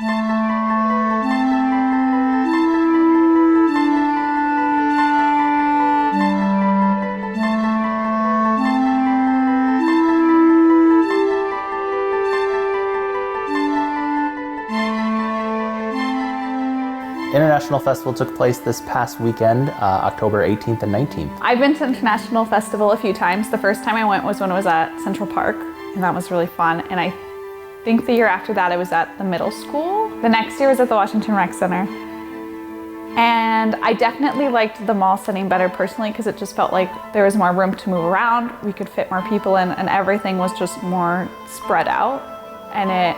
International Festival took place this past weekend, October 18th and 19th. I've been to International Festival a few times. The first time I went was when I was at Central Park, and that was really fun. And I think the year after that I was at the middle school. The next year was at the Washington Rec Center. And I definitely liked the mall setting better personally because it just felt like there was more room to move around, we could fit more people in, and everything was just more spread out. And it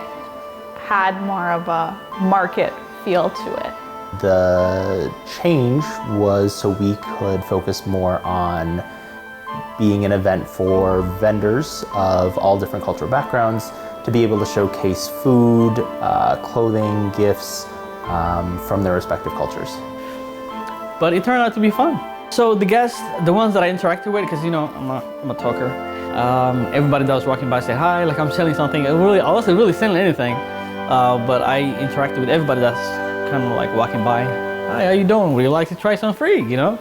had more of a market feel to it. The change was so we could focus more on being an event for vendors of all different cultural backgrounds to be able to showcase food, clothing, gifts from their respective cultures. But it turned out to be fun. So the guests, the ones that I interacted with, because you know I'm a talker, everybody that was walking by said hi, like I'm selling something. I wasn't really selling anything, but I interacted with everybody that's kind of like walking by. Hi, how you doing? Would you like to try some free, you know?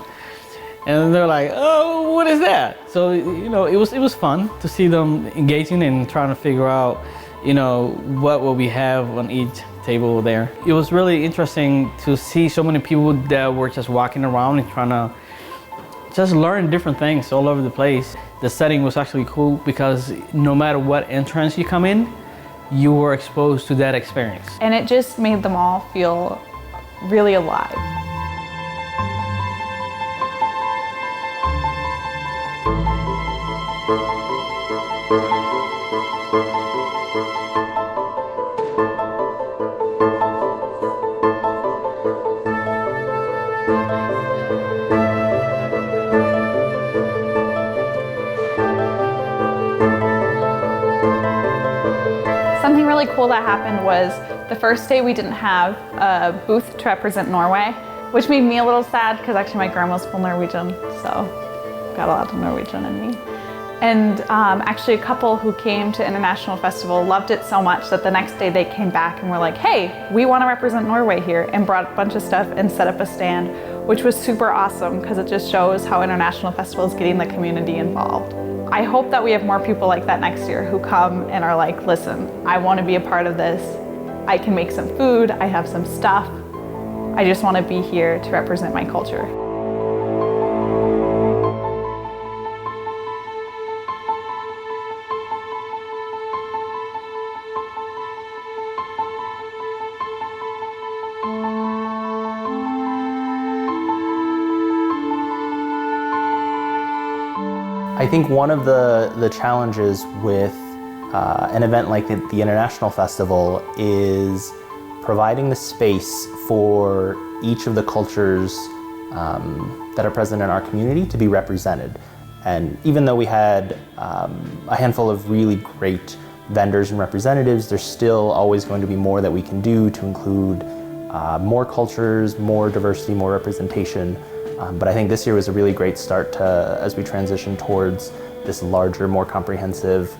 And they're like, oh, what is that? So, you know, it was fun to see them engaging and trying to figure out, you know, what will we have on each table there. It was really interesting to see so many people that were just walking around and trying to just learn different things all over the place. The setting was actually cool because no matter what entrance you come in, you were exposed to that experience. And it just made them all feel really alive. Something really cool that happened was the first day we didn't have a booth to represent Norway, which made me a little sad because actually my grandma's full Norwegian, so got a lot of Norwegian in me. And actually a couple who came to International Festival loved it so much that the next day they came back and were like, hey, we want to represent Norway here, and brought a bunch of stuff and set up a stand, which was super awesome because it just shows how International Festival is getting the community involved. I hope that we have more people like that next year who come and are like, listen, I want to be a part of this. I can make some food, I have some stuff. I just want to be here to represent my culture. I think one of the challenges with an event like the International Festival is providing the space for each of the cultures that are present in our community to be represented. And even though we had a handful of really great vendors and representatives, there's still always going to be more that we can do to include more cultures, more diversity, more representation. But I think this year was a really great start as we transition towards this larger, more comprehensive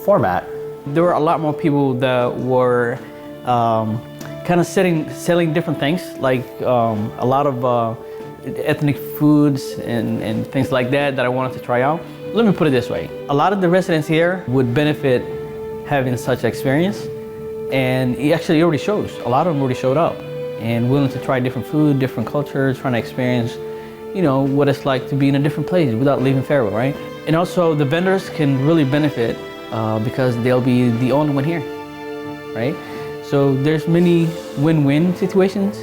format. There were a lot more people that were kind of selling different things, like a lot of ethnic foods and things like that I wanted to try out. Let me put it this way. A lot of the residents here would benefit having such experience, and it actually already shows. A lot of them already showed up and willing to try different food, different cultures, trying to experience, you know, what it's like to be in a different place without leaving Faribault, right? And also the vendors can really benefit because they'll be the only one here, right? So there's many win-win situations,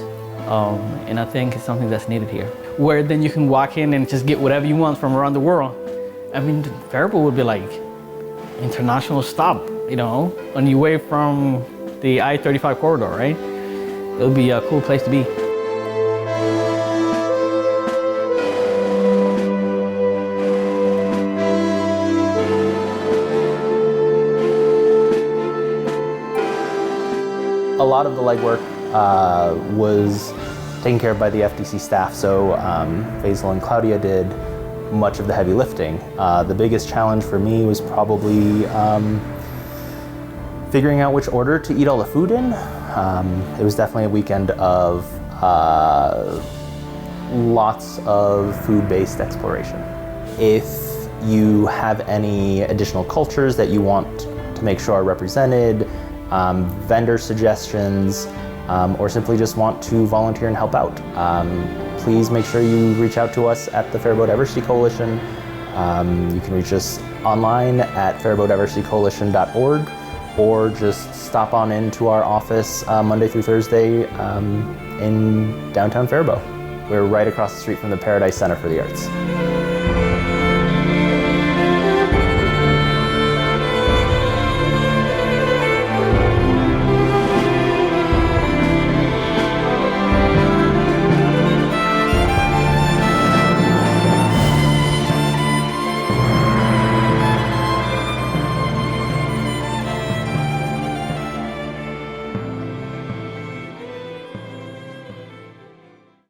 and I think it's something that's needed here, where then you can walk in and just get whatever you want from around the world. I mean, Faribault would be like international stop, you know, on your way from the I-35 corridor, right? It would be a cool place to be. A lot of the legwork was taken care of by the FDC staff, so Faisal and Claudia did much of the heavy lifting. The biggest challenge for me was probably figuring out which order to eat all the food in. It was definitely a weekend of lots of food-based exploration. If you have any additional cultures that you want to make sure are represented, vendor suggestions, or simply just want to volunteer and help out, please make sure you reach out to us at the Faribault Diversity Coalition. You can reach us online at faribaultdiversitycoalition.org, or just stop on into our office Monday through Thursday in downtown Faribault. We're right across the street from the Paradise Center for the Arts.